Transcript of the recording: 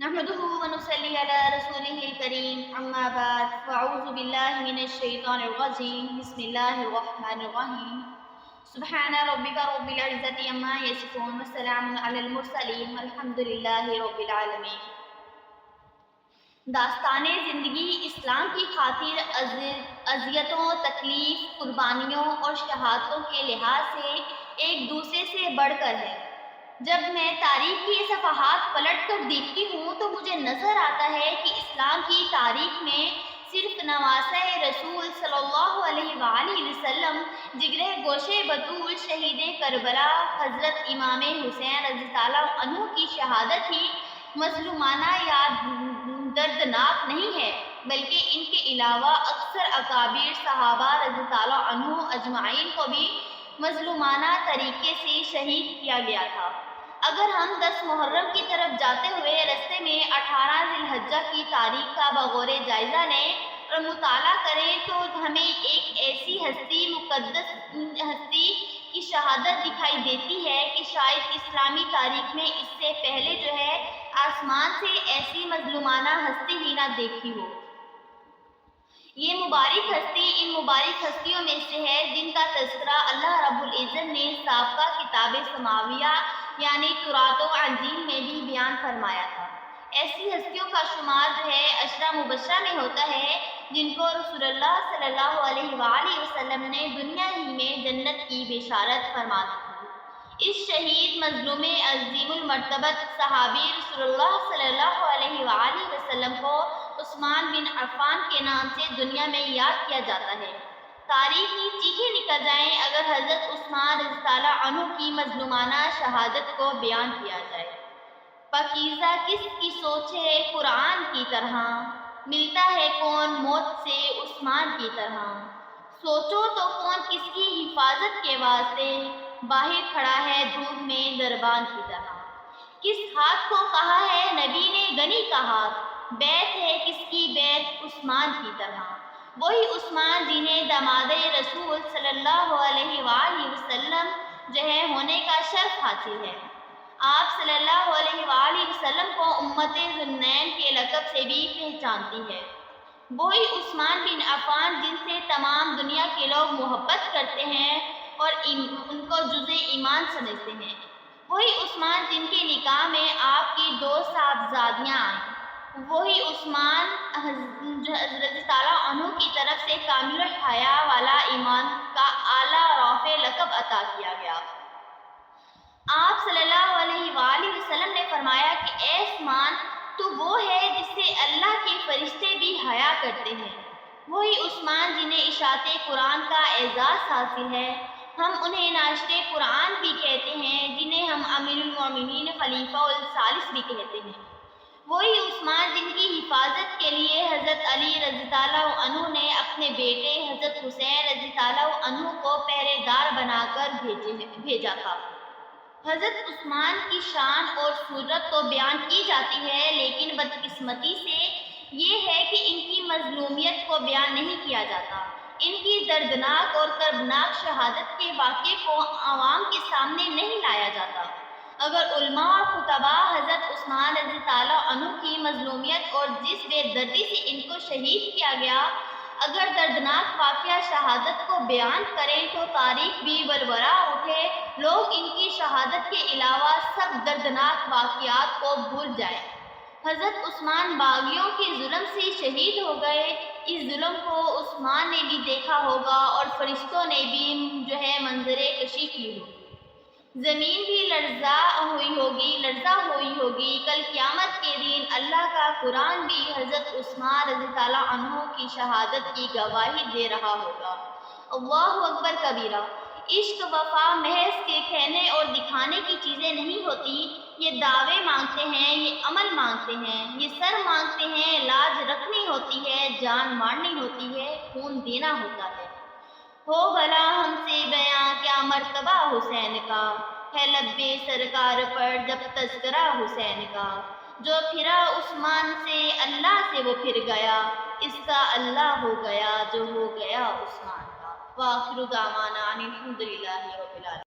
نحمده ونصلي على رسوله الكريم أما بعد فأعوذ بالله من الشيطان الرجيم بسم الله الرحمن الرحيم سبحان ربك رب العزة عما يصفون وسلام على المرسلين والحمد لله رب العالمين۔ داستان زندگی اسلام کی خاطر اذیتوں، تکلیف، قربانیوں اور شہادتوں کے لحاظ سے ایک دوسرے سے بڑھ کر ہے۔ جب میں تاریخ کی صفحات پلٹ کر دیکھتی ہوں تو مجھے نظر آتا ہے کہ اسلام کی تاریخ میں صرف نواسہ رسول صلی اللہ علیہ وآلہ وسلم، جگرہ گوشے بطول، شہید کربلا حضرت امام حسین رضی اللہ عنہ کی شہادت ہی مظلومانہ یا دردناک نہیں ہے، بلکہ ان کے علاوہ اکثر اکابر صحابہ رضی اللہ عنہ اجمعین کو بھی مظلومانہ طریقے سے شہید کیا گیا تھا۔ اگر ہم 10 محرم کی طرف جاتے ہوئے رستے میں 18 ذی الحجہ کی تاریخ کا بغور جائزہ لیں اور مطالعہ کریں تو ہمیں ایک ایسی مقدس ہستی کی شہادت دکھائی دیتی ہے کہ شاید اسلامی تاریخ میں اس سے پہلے آسمان سے ایسی مظلومانہ ہستی ہی نہ دیکھی ہو۔ یہ مبارک ہستی ان مبارک ہستیوں میں سے ہے جن کا تذکرہ اللہ رب العزت نے سابقہ کتاب سماویہ یعنی توراۃ و انجیل میں بھی بیان فرمایا تھا۔ ایسی ہستیوں کا شمار عشرہ مبشرہ میں ہوتا ہے جن کو رسول اللہ صلی اللہ علیہ وآلہ وسلم نے دنیا ہی میں جنت کی بشارت فرما دی تھی۔ اس شہید مظلوم عظیم المرتبت صحابی رسول اللہ صلی اللہ علیہ وآلہ وسلم کو عثمان بن عفان کے نام سے دنیا میں یاد کیا جاتا ہے۔ تاریخ کی چیخیں نکل جائیں اگر حضرت عثمان رضی اللہ عنہ کی مظلومانہ شہادت کو بیان کیا جائے۔ پاکیزہ کس کی سوچ ہے قرآن کی طرح، ملتا ہے کون موت سے عثمان کی طرح۔ سوچو تو کون کس کی حفاظت کے واسطے باہر کھڑا ہے دھوپ میں دربان کی طرح۔ کس ہاتھ کو کہا ہے نبی نے غنی کا ہاتھ، بیت ہے کس کی بیت عثمان کی طرح۔ وہی عثمان جنہیں داماد رسول صلی اللہ علیہ وآلہ وسلم ہونے کا شرف حاصل ہے۔ آپ صلی اللہ علیہ وآلہ وسلم کو امت ذوالنورین کے لقب سے بھی پہچانتی ہے۔ وہی عثمان بن عفان جن سے تمام دنیا کے لوگ محبت کرتے ہیں اور ان کو جزء ایمان سمجھتے ہیں۔ وہی عثمان جن کے نکاح میں آپ کی 2 صاحبزادیاں آئیں۔ وہی عثمان رضی اللہ عنہ کی طرف سے کامل الحیا والا ایمان کا اعلیٰ رافع لقب عطا کیا گیا۔ آپ صلی اللہ علیہ وآلہ وسلم نے فرمایا کہ اے عثمان تو وہ ہے جس سے اللہ کے فرشتے بھی حیا کرتے ہیں۔ وہی عثمان جنہیں اشاعت قرآن کا اعزاز حاصل ہے۔ ہم انہیں ناشر قرآن بھی کہتے ہیں جنہیں ہم امیر المومنین خلیفہ الثالث بھی کہتے ہیں۔ وہی عثمان جن کی حفاظت کے لیے حضرت علی رضی اللہ عنہ نے اپنے بیٹے حضرت حسین رضی اللہ عنہ کو پہرے دار بنا کر بھیجا تھا۔ حضرت عثمان کی شان اور صورت تو بیان کی جاتی ہے لیکن بدقسمتی سے یہ ہے کہ ان کی مظلومیت کو بیان نہیں کیا جاتا۔ ان کی دردناک اور کربناک شہادت کے واقعے کو عوام کے سامنے نہیں لایا جاتا۔ اگر علماء اور خطبا حضرت عثمان رضی اللہ عنہ کی مظلومیت اور جس بے دردی سے ان کو شہید کیا گیا اگر دردناک واقعہ شہادت کو بیان کریں تو تاریخ بھی بلبلا اٹھے، لوگ ان کی شہادت کے علاوہ سب دردناک واقعات کو بھول جائیں۔ حضرت عثمان باغیوں کے ظلم سے شہید ہو گئے۔ اس ظلم کو عثمان نے بھی دیکھا ہوگا اور فرشتوں نے بھی منظر کشی کی ہوگی۔ زمین بھی لرزا ہوئی ہوگی۔ کل قیامت کے دن اللہ کا قرآن بھی حضرت عثمان رضی اللہ عنہ کی شہادت کی گواہی دے رہا ہوگا۔ اللہ اکبر کبیرہ۔ عشق وفا محض کے کہنے اور دکھانے کی چیزیں نہیں ہوتی، یہ دعوے مانگتے ہیں، یہ عمل مانگتے ہیں، یہ سر مانگتے ہیں، لاج رکھنی ہوتی ہے، جان مارنی ہوتی ہے، خون دینا ہوتا ہے۔ ہو بھلا ہم سے بیاں کیا مرتبہ حسین کا، ہے لب سرکار پر جب تذکرہ حسین کا۔ جو پھرا عثمان سے اللہ سے وہ پھر گیا، اس کا اللہ ہو گیا جو ہو گیا عثمان کا۔ وآخر دعوانا ان الحمد للہ رب العالمین۔